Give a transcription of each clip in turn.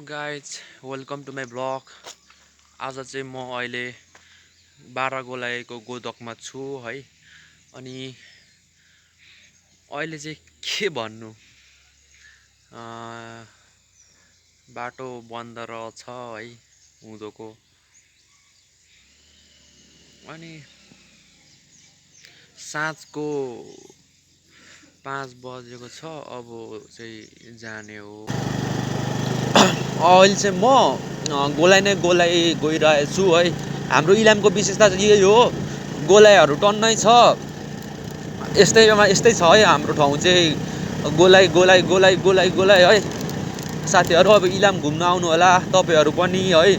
Guys welcome to my blog. आज चाहिँ म अहिले बाह्रगोलाईको गोदकमा छु है। अनि अहिले चाहिँ के भन्नु, बाटो बन्द रहेछ है उँधोको। अनि साँझको 5 बजेको छ, अब चाहिँ जाने हो। अहिले चाहिँ म गोलाइ नै गोलाइ गइरहेको छु है। हाम्रो इलामको विशेषता चाहिँ यही हो, गोलाइहरू टन्नै छ। यस्तै छ है हाम्रो ठाउँ चाहिँ, गोलाइ गोलाइ गोलाइ गोलाइ गोलाइ है। साथीहरू अब इलाम घुम्न आउनु होला तपाईँहरू पनि है।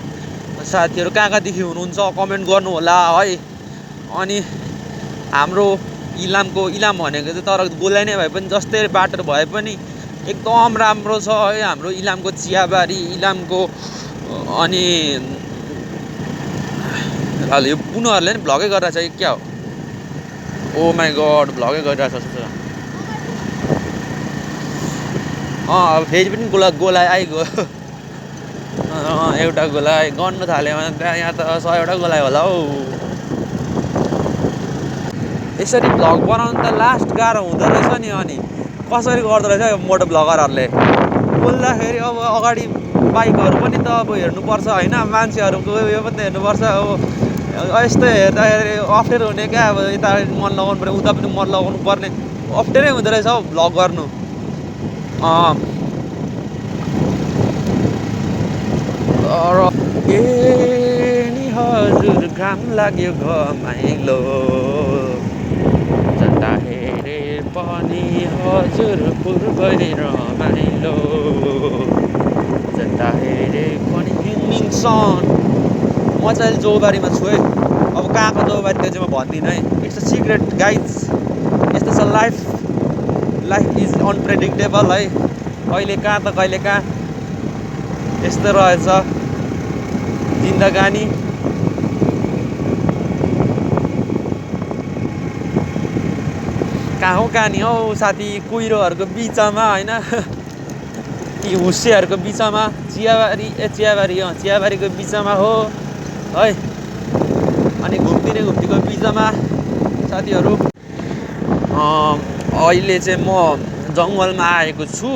साथीहरू कहाँदेखि हुनुहुन्छ कमेन्ट गर्नु होला है। अनि हाम्रो इलाम भनेको चाहिँ तर गोलाइ नै भए पनि, जस्तै बाटो भए पनि एकदम राम्रो छ है हाम्रो इलामको चियाबारी, इलामको। अनि यो उनीहरूले नि भ्लगै गरिरहेछ कि क्या हो? ओ माई गड, भ्लगै गरिरहेछ। अब फेरि पनि गोलाइ आइगयो। एउटा गोलाइ गर्नु थाल्यो भने त यहाँ त 100वटा गोलाइ होला हौ। यसरी भ्लग बनाउनु त लास्ट गाह्रो हुँदो रहेछ नि। अनि कसरी गर्दो रहेछ यो मोटो भ्लगरहरूले? बोल्दाखेरि अब अगाडि बाइकहरू पनि त अब हेर्नुपर्छ होइन, मान्छेहरूको यो पनि त हेर्नुपर्छ। अब यस्तो हेर्दाखेरि अप्ठ्यारो हुने क्या। अब यता मन लगाउनु पर्ने, उता पनि मन लगाउनु पर्ने, अप्ठ्यारै हुँदो रहेछ हौ भ्लग गर्नु। नि हजुर घाम लाग्यो घमाइलो, जता हेरे पनि हजुर पूर्वै रमाइलो, जता हेरे पनि हिङ सन। म चाहिँ जोबारीमा छु है। अब कहाँको जोबारी त्यो चाहिँ म भन्दिनँ है, इट्स अ सिक्रेट गाइज। यस्तो छ लाइफ इज अनप्रेडिक्टेबल है। कहिले कहाँ त कहिले कहाँ यस्तो रहेछ जिन्दगानी। कहाँ नि हौ साथी, कुहिरोहरूको बिचमा होइन, ती हुस्सेहरूको बिचमा चियाबारीको बिचमा हो है। अनि घुम्तीको बिचमा साथीहरू, अहिले चाहिँ म जङ्गलमा आएको छु।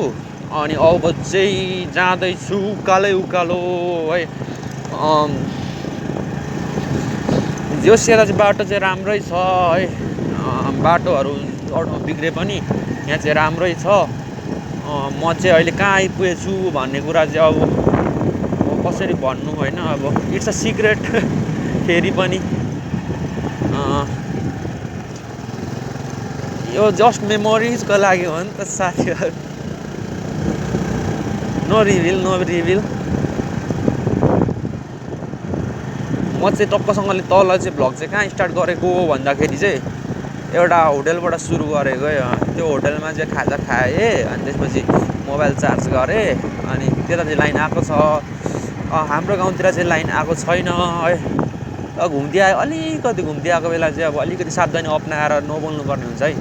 अनि अब चाहिँ जाँदैछु उकालो है। जोस् यता चाहिँ बाटो चाहिँ राम्रै छ है। बाटोहरू बिग्रे पनि यहाँ चाहिँ राम्रै छ। म चाहिँ अहिले कहाँ आइपुगेछु भन्ने कुरा चाहिँ अब कसरी भन्नु होइन। अब इट्स अ सिक्रेट फेरि पनि। यो जस्ट मेमोरिजको लागि हो नि त साथीहरू। No reveal. म चाहिँ टक्कसँगले तल चाहिँ भ्लग चाहिँ कहाँ स्टार्ट गरेको भन्दाखेरि चाहिँ एउटा होटेलबाट सुरु गरेको है। त्यो होटेलमा चाहिँ खाजा खाएँ, अनि त्यसपछि मोबाइल चार्ज गरेँ। अनि त्यता चाहिँ लाइन आएको छ। हाम्रो गाउँतिर चाहिँ लाइन आएको छैन है। घुम्दै आयो, अलिकति घुम्दै आएको बेला चाहिँ अब अलिकति सावधानी अप्नाएर नबोल्नु पर्ने हुन्छ है।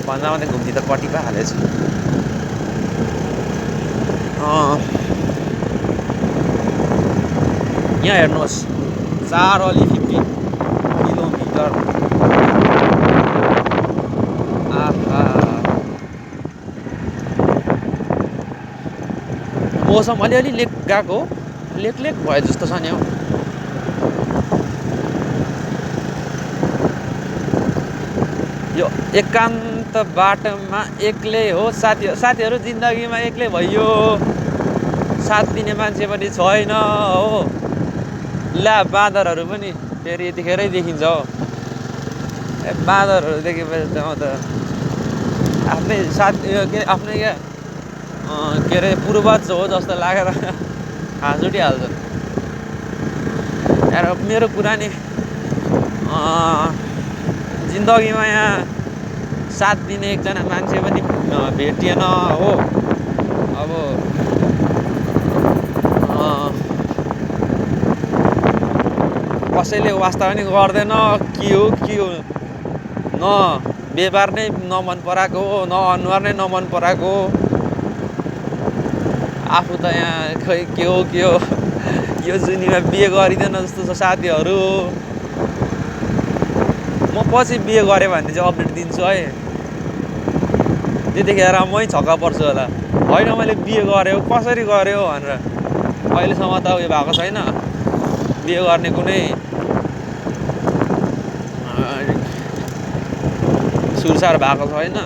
भन्दा मात्रै घुम्ती त कति पो हालेछ। यहाँ हेर्नुहोस्, 450 किलोमिटर। मौसम अलिअलि लेक गएको, लेक भयो जस्तो छ नि हौ। यो एकान्त बाटोमा एक्लै हो साथीहरू, जिन्दगीमा एक्लै भइयो, साथ दिने मान्छे पनि छैन हो। ला बाँदरहरू पनि फेरि यतिखेरै देखिन्छ हो। बाँदरहरू देखेपछि त म त आफ्नै आफ्नै के अरे पूर्वज हो जस्तो लागेर हाँस उठिहाल्छ यार। मेरो कुरा नि, जिन्दगीमा यहाँ साथ दिने एकजना मान्छे पनि भेटिएन हो। अब कसैले वास्ता पनि गर्दैन के हो। न व्यवहार नै नमन पराएको हो, न अनुहार नै नमन पराएको हो। आफू त यहाँ खै के हो यो जुनीमा बिहे गरिँदैन जस्तो छ साथीहरू। म पछि बिहे गरेँ भने चाहिँ अपडेट दिन्छु है, त्यतिखेर मै छक्का पर्छु होला, होइन मैले बिहे गरेँ हो कसरी गरेँ हो भनेर। अहिलेसम्म त उयो भएको छैन, बिहे गर्ने कुनै सुरसार भएको छैन,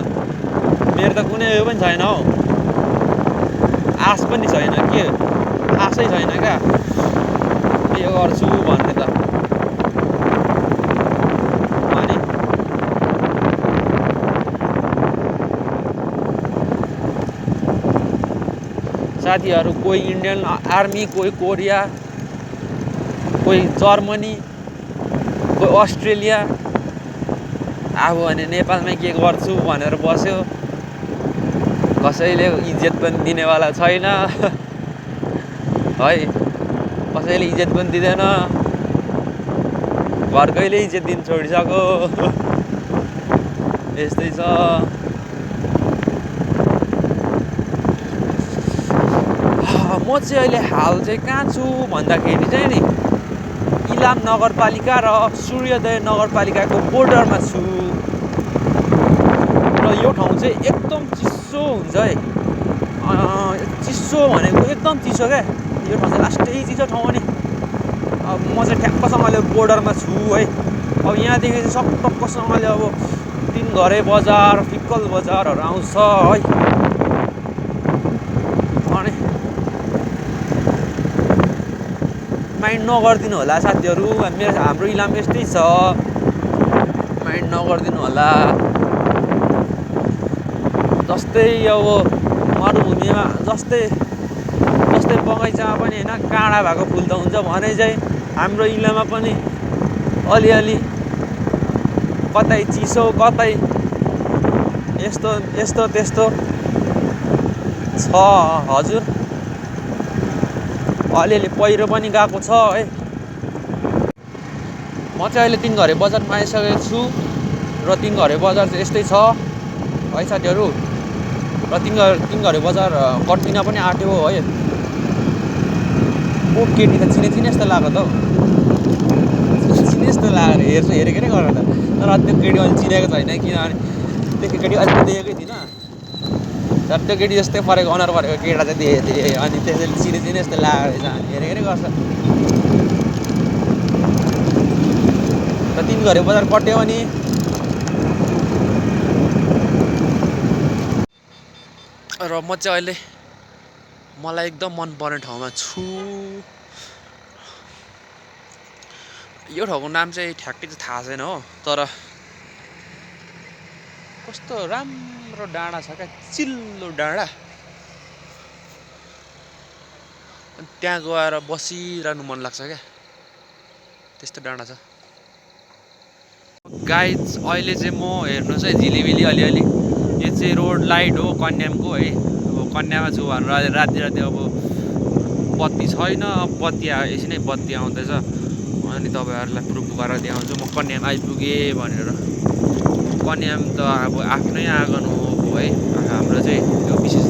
मेरो त कुनै उयो पनि छैन हौ, आश पनि छैन, के आशै छैन क्या बिहे गर्छु भन्ने त। अनि साथीहरू कोही इन्डियन आर्मी, कोही कोरिया, कोही जर्मनी, कोही अस्ट्रेलिया, अब भने नेपालमै के गर्छु भनेर बस्यो। कसैले इज्जत पनि दिनेवाला छैन है, कसैले इज्जत पनि दिँदैन, घरकैले इज्जत दिन छोडिसक्यो यस्तै छ। म चाहिँ अहिले हाल चाहिँ कहाँ छु भन्दाखेरि चाहिँ नि इलाम नगरपालिका र सूर्योदय नगरपालिकाको बोर्डरमा छु र यो ठाउँ चाहिँ एकदम चिसो हुन्छ है, चिसो भनेको एकदम चिसो क्या, यो ठाउँ चाहिँ लास्टै चिसो ठाउँ हो नि। अब म चाहिँ ठ्याक्कसँगले बोर्डरमा छु है। अब यहाँदेखि चाहिँ सटक्कसँगले अब तिनघरे बजार, फिक्कल बजारहरू आउँछ है। अनि माइन्ड नगरिदिनु होला साथीहरू, हाम्रो इलाम यस्तै छ, माइन्ड नगरिदिनु होला। जस्तै अब मरुभूमिमा जस्तै बगैँचामा पनि होइन काँडा भएको फुल त हुन्छ भने चाहिँ हाम्रो इलाममा पनि अलिअलि कतै चिसो कतै यस्तो त्यस्तो छ हजुर। अलिअलि पहिरो पनि गएको छ है। म चाहिँ अहिले तिनघरे बजारमा आइसकेको छु र तिनघरे बजार चाहिँ यस्तै छ है साथीहरू। र तिनघरे बजार कटिन पनि आँट्यो है। ओ केटी त चिने जस्तो लाग्यो त हौ, चिने जस्तो लागेर हेरेकै गरेर त, तर त्यो केटी अहिले चिनेको छैन किनभने त्यो केटी अहिले देखेकै थिइनँ, तर त्यो केटी जस्तै परेको अनुहार परेको केटा चाहिँ देखेको थिएँ, अनि त्यसैले चिने जस्तो लागेको रहेछ, अनि हेरेकै गर्छ। र तिनघरे बजार कट्यो अनि र म चाहिँ अहिले मलाई एकदम मनपर्ने ठाउँमा छु। यो ठाउँको नाम चाहिँ ठ्याक्कै चाहिँ थाहा छैन हो, तर कस्तो राम्रो डाँडा छ क्या, चिल्लो डाँडा, अनि त्यहाँ गएर बसिरहनु मन लाग्छ क्या, त्यस्तो डाँडा छ। गाइज अहिले चाहिँ म हेर्नु चाहिँ झिलिमिली अलिअलि यो चाहिँ रोड लाइट हो कन्यामको है। अब कन्यामा छु भनेर राति अब बत्ती छैन, बत्ती एकछिन नै बत्ती आउँदैछ, अनि तपाईँहरूलाई प्रुफ गरेर देखाउँछु म कन्याम आइपुगेँ भनेर। कन्याम त अब आफ्नै आँगन हो है, हाम्रो चाहिँ यो विशेष